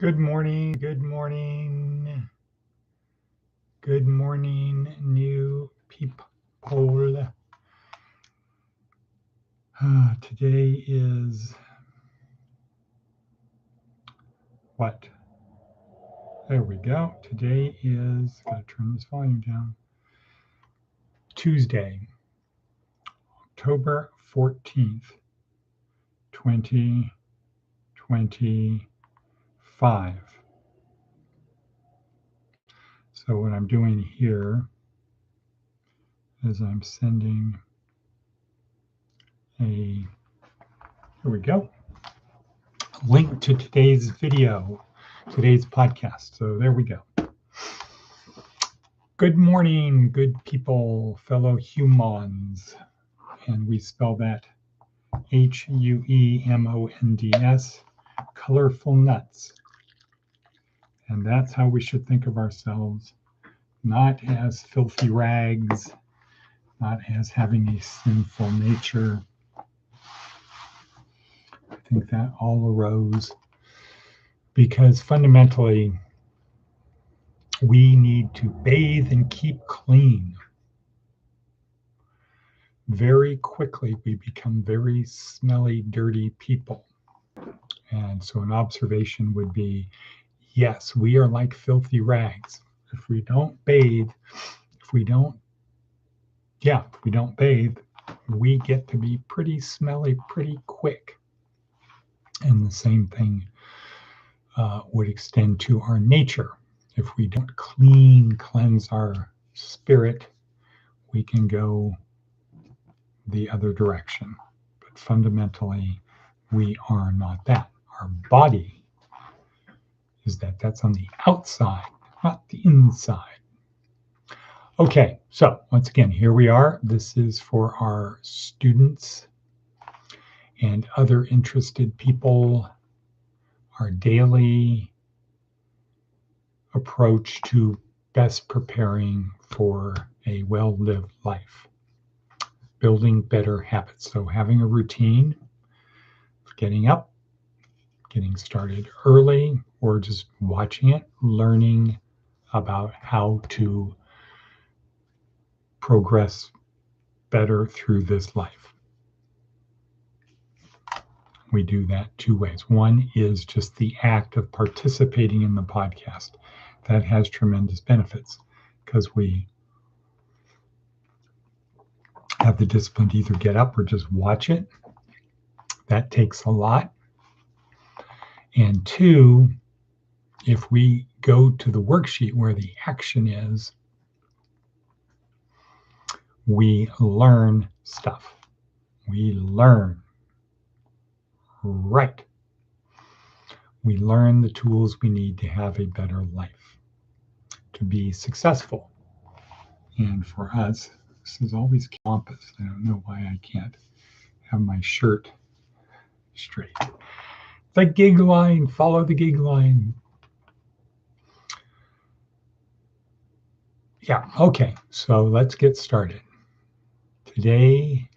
Good morning, good morning, good morning, new people. Today is what? There we go. Today is, gotta turn this volume down, Tuesday, October 14th, 2025. So what I'm doing here is I'm sending here we go, link to today's video, today's podcast. So there we go. Good morning, good people, fellow humans. And we spell that Huemonds, colorful nuts. And that's how we should think of ourselves, not as filthy rags, not as having a sinful nature. I think that all arose because fundamentally we need to bathe and keep clean. Very quickly we become very smelly, dirty people. And so an observation would be, yes, we are like filthy rags. If we don't bathe, if we don't bathe, we get to be pretty smelly pretty quick. And the same thing would extend to our nature. If we don't cleanse our spirit, we can go the other direction. But fundamentally, we are not that. Our body is that. That's on the outside, not the inside. Okay, so once again, here we are. This is for our students and other interested people, our daily approach to best preparing for a well-lived life, building better habits. So having a routine, getting up, getting started early, or just watching it, learning about how to progress better through this life. We do that two ways. One is just the act of participating in the podcast. That has tremendous benefits because we have the discipline to either get up or just watch it. That takes a lot. And two, if we go to the worksheet where the action is, we learn stuff. We learn. Right. We learn the tools we need to have a better life, to be successful. And for us, this is always compass. I don't know why I can't have my shirt straight. The gig line, follow the gig line. Yeah, okay, so let's get started. Today,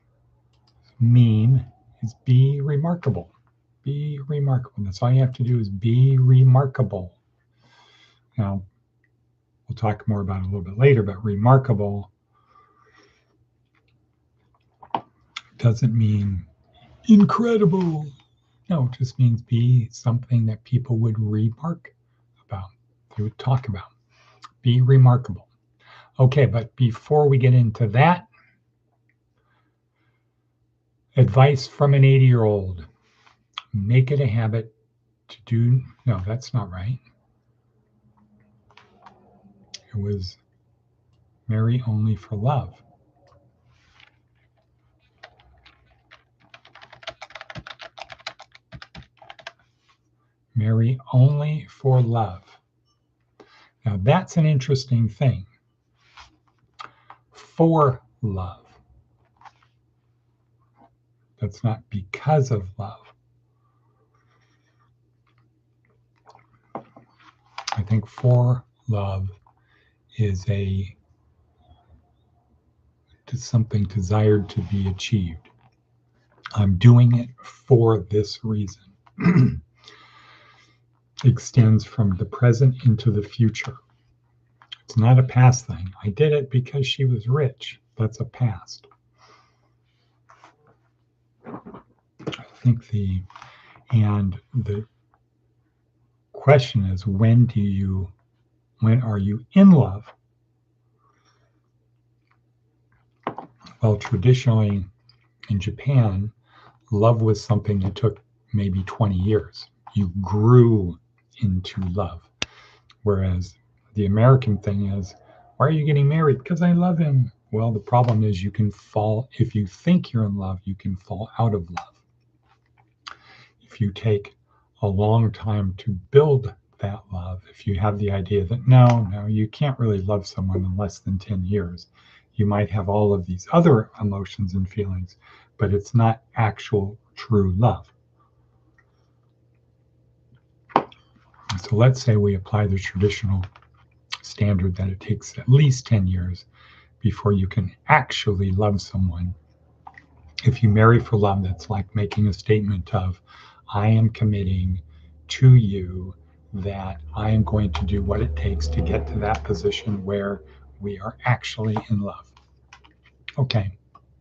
meme is be remarkable. Be remarkable. That's all you have to do is be remarkable. Now, we'll talk more about it a little bit later, but remarkable doesn't mean incredible. No, it just means be something that people would remark about, they would talk about. Be remarkable. Okay, but before we get into that, advice from an 80-year-old. Make it a habit to do, no, that's not right. It was marry only for love. Marry only for love. Now that's an interesting thing. For love. That's not because of love. I think for love is something desired to be achieved. I'm doing it for this reason. extends from the present into the future. It's not a past thing. I did it because she was rich. That's a past. I think the question is, when are you in love? Well, traditionally in Japan, love was something that took maybe 20 years. You grew into love. Whereas the American thing is, why are you getting married? Because I love him. Well, the problem is you can fall, if you think you're in love, you can fall out of love. If you take a long time to build that love, if you have the idea that no, you can't really love someone in less than 10 years, you might have all of these other emotions and feelings, but it's not actual true love. So let's say we apply the traditional standard that it takes at least 10 years before you can actually love someone. If you marry for love, that's like making a statement of, I am committing to you that I am going to do what it takes to get to that position where we are actually in love. Okay,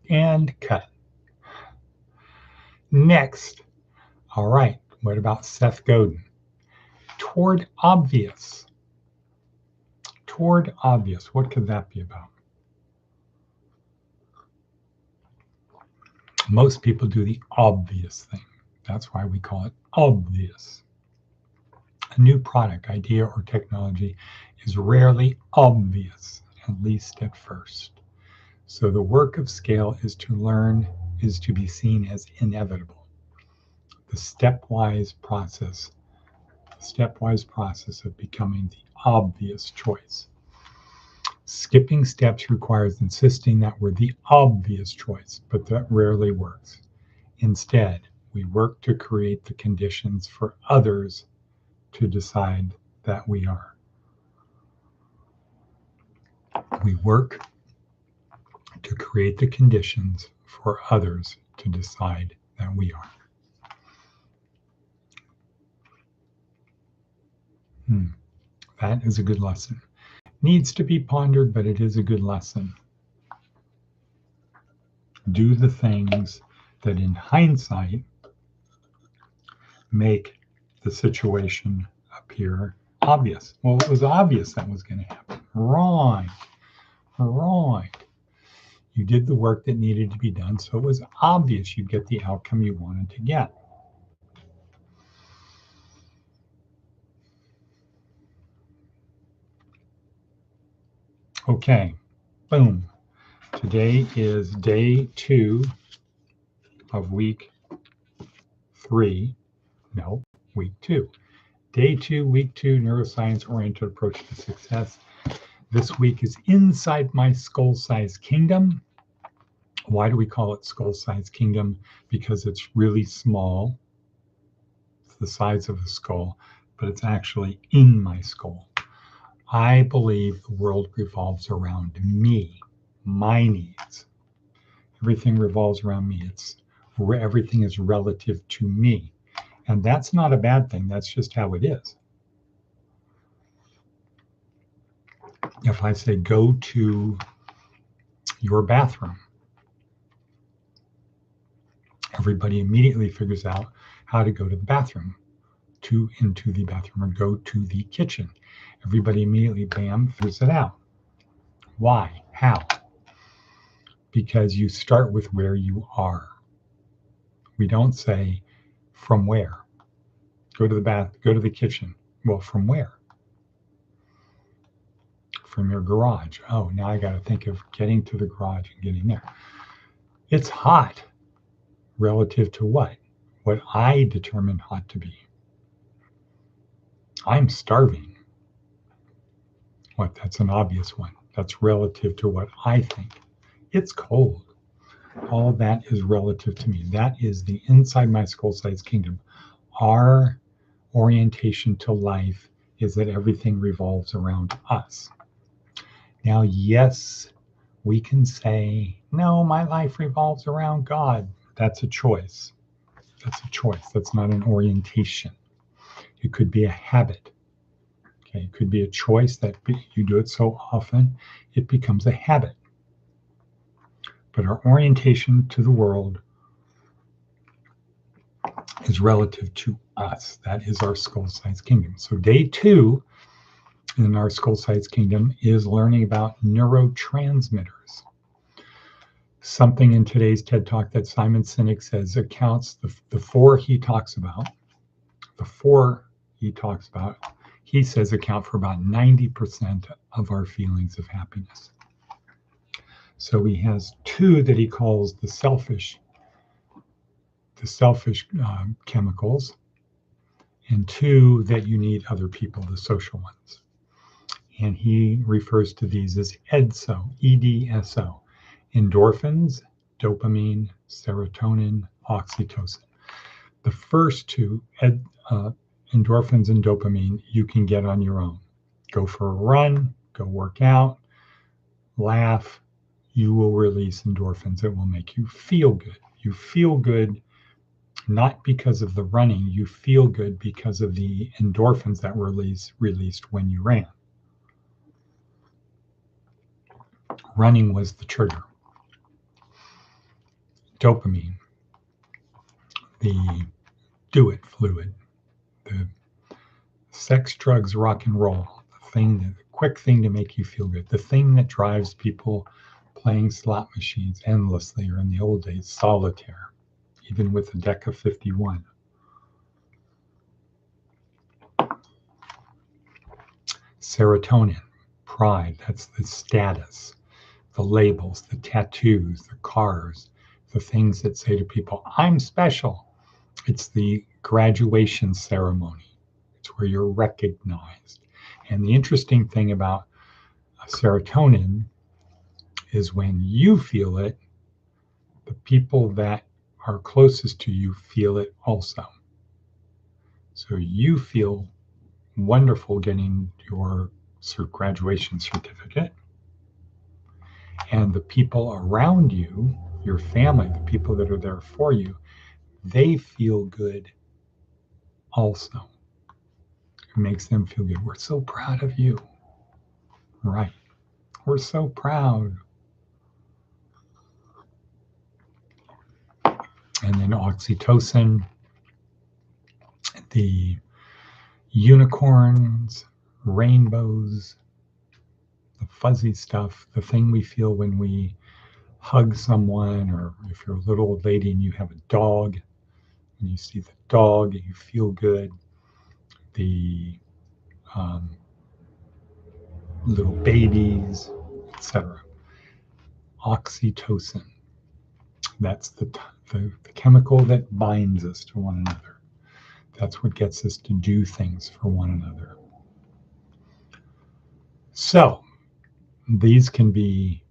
and cut. Next, all right, what about Seth Godin? Toward obvious. Toward obvious, what could that be about? Most people do the obvious thing. That's why we call it obvious. A new product, idea, or technology is rarely obvious, at least at first. So the work of scale is to learn, is to be seen as inevitable. The stepwise process of becoming the obvious choice. Skipping steps requires insisting that we're the obvious choice, but that rarely works. Instead, we work to create the conditions for others to decide that we are. We work to create the conditions for others to decide that we are. That is a good lesson. Needs to be pondered, but it is a good lesson. Do the things that in hindsight make the situation appear obvious. Well, it was obvious that was going to happen. Right. You did the work that needed to be done, so it was obvious you'd get the outcome you wanted to get. Okay, boom. Today is day 2 of week 3. No, week 2. Day 2, week 2, neuroscience-oriented approach to success. This week is inside my skull-sized kingdom. Why do we call it skull-sized kingdom? Because it's really small. It's the size of a skull, but it's actually in my skull. I believe the world revolves around me, my needs. Everything revolves around me. Everything is relative to me. And that's not a bad thing. That's just how it is. If I say, go to your bathroom, everybody immediately figures out how to go to the bathroom, into the bathroom, or go to the kitchen. Everybody immediately, bam, figures it out. Why? How? Because you start with where you are. We don't say, from where? Go to the kitchen. Well, from where? From your garage. Oh, now I got to think of getting to the garage and getting there. It's hot relative to what? What I determine hot to be. I'm starving. What? That's an obvious one. That's relative to what I think. It's cold. All of that is relative to me. That is the inside my skull-sized kingdom. Our orientation to life is that everything revolves around us. Now, yes, we can say, no, my life revolves around God. That's a choice. That's a choice. That's not an orientation. It could be a habit. Okay, it could be a choice that you do it so often, it becomes a habit. But our orientation to the world is relative to us. That is our skull size kingdom. So day 2 in our skull size kingdom is learning about neurotransmitters. Something in today's TED Talk that Simon Sinek says accounts the four he talks about. The four he talks about, he says account for about 90% of our feelings of happiness. So he has 2 that he calls the selfish chemicals, and 2 that you need other people, the social ones. And he refers to these as EDSO, EDSO, endorphins, dopamine, serotonin, oxytocin. The first 2, endorphins and dopamine, you can get on your own. Go for a run, go work out, laugh. You will release endorphins. It will make you feel good. You feel good not because of the running. You feel good because of the endorphins that were released when you ran. Running was the trigger. Dopamine, the do it fluid, the sex, drugs, rock and roll, the quick thing to make you feel good, the thing that drives people playing slot machines endlessly, or in the old days, solitaire, even with a deck of 51. Serotonin, pride, that's the status, the labels, the tattoos, the cars, the things that say to people, I'm special. It's the graduation ceremony. It's where you're recognized. And the interesting thing about serotonin is when you feel it, the people that are closest to you feel it also. So you feel wonderful getting your graduation certificate, and the people around you, your family, the people that are there for you, they feel good also. It makes them feel good. We're so proud of you. Right. We're so proud. And then oxytocin, the unicorns, rainbows, the fuzzy stuff, the thing we feel when we hug someone, or if you're a little old lady and you have a dog, and you see the dog, you feel good. The little babies, etc. Oxytocin. That's the chemical that binds us to one another. That's what gets us to do things for one another. So these can be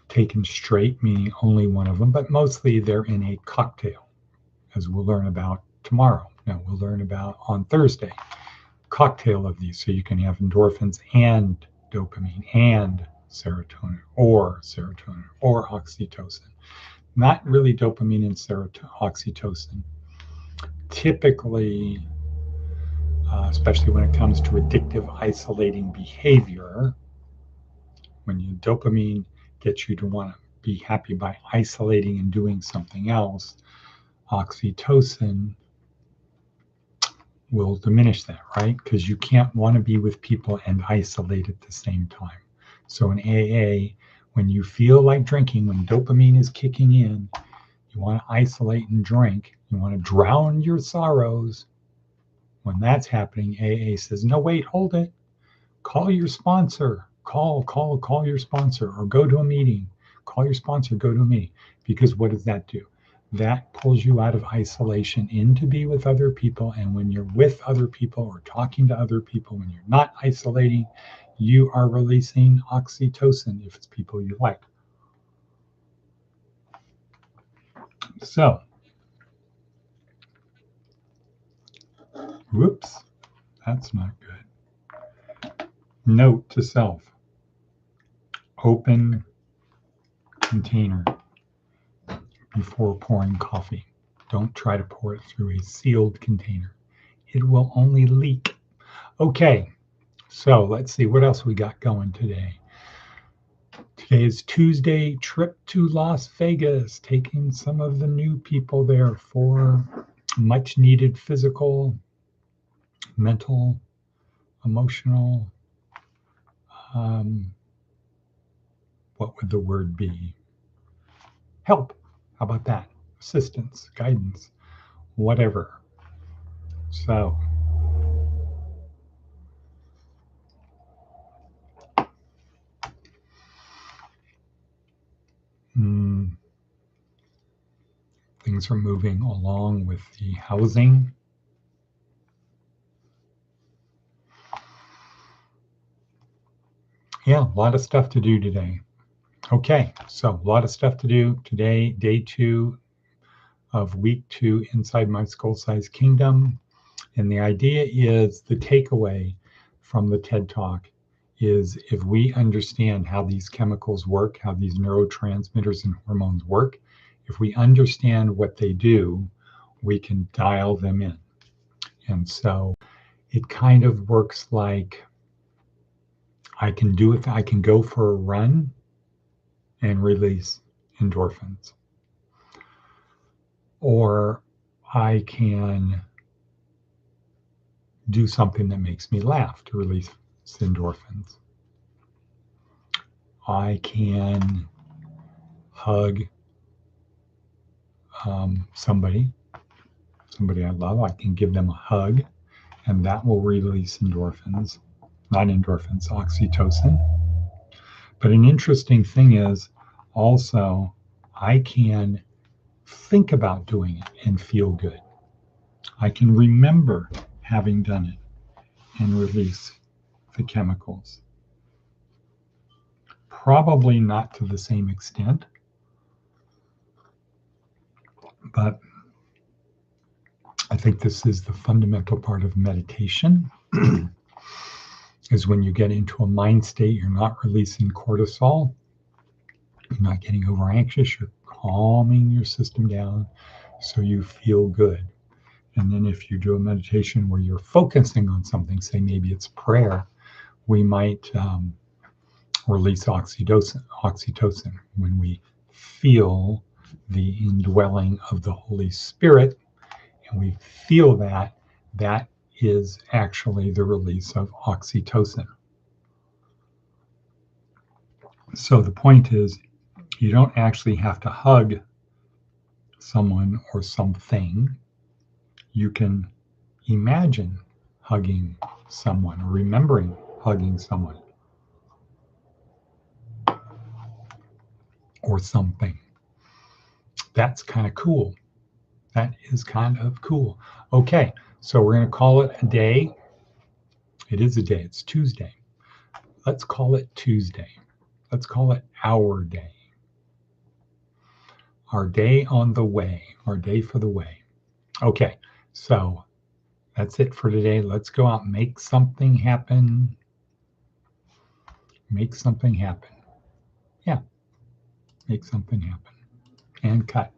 taken straight, meaning only one of them, but mostly they're in a cocktail, as we'll learn about tomorrow. Now we'll learn about on Thursday. Cocktail of these, so you can have endorphins and dopamine and serotonin or oxytocin. Not really dopamine and oxytocin. Typically, especially when it comes to addictive isolating behavior, when dopamine gets you to want to be happy by isolating and doing something else, oxytocin will diminish that, right? Because you can't want to be with people and isolate at the same time. So in AA, when you feel like drinking, when dopamine is kicking in, you want to isolate and drink. You want to drown your sorrows. When that's happening, AA says, no, wait, hold it. Call your sponsor. Call your sponsor, or go to a meeting. Call your sponsor, go to a meeting. Because what does that do? That pulls you out of isolation in to be with other people. And when you're with other people or talking to other people, when you're not isolating, you are releasing oxytocin if it's people you like. So, whoops, that's not good. Note to self. Open container before pouring coffee. Don't try to pour it through a sealed container. it will only leak. Okay, so let's see what else we got going today. Today is Tuesday, trip to Las Vegas, taking some of the new people there for much needed physical, mental, emotional, what would the word be? Help. How about that? Assistance, guidance, whatever. So, things are moving along with the housing. Yeah, a lot of stuff to do today. Okay, so a lot of stuff to do today, day 2 of week 2 inside my skull-sized kingdom. And the idea is the takeaway from the TED Talk is if we understand how these chemicals work, how these neurotransmitters and hormones work, if we understand what they do, we can dial them in. And so it kind of works like I can go for a run and release endorphins. Or I can do something that makes me laugh to release endorphins. I can hug somebody I love. I can give them a hug, and that will release endorphins, not endorphins, oxytocin. But an interesting thing is also I can think about doing it and feel good. I can remember having done it and release the chemicals. Probably not to the same extent, but I think this is the fundamental part of meditation. Is when you get into a mind state, you're not releasing cortisol, you're not getting over anxious, you're calming your system down so you feel good. And then if you do a meditation where you're focusing on something, say maybe it's prayer, we might release oxytocin when we feel the indwelling of the Holy Spirit, and we feel that is actually the release of oxytocin. So the point is, you don't actually have to hug someone or something. You can imagine hugging someone or remembering hugging someone or something. That's kind of cool. That is kind of cool. Okay, so we're going to call it a day. It is a day. It's Tuesday. Let's call it Tuesday. Let's call it our day. Our day on the way. Our day for the way. Okay, so that's it for today. Let's go out and make something happen. Make something happen. Yeah, make something happen. And cut.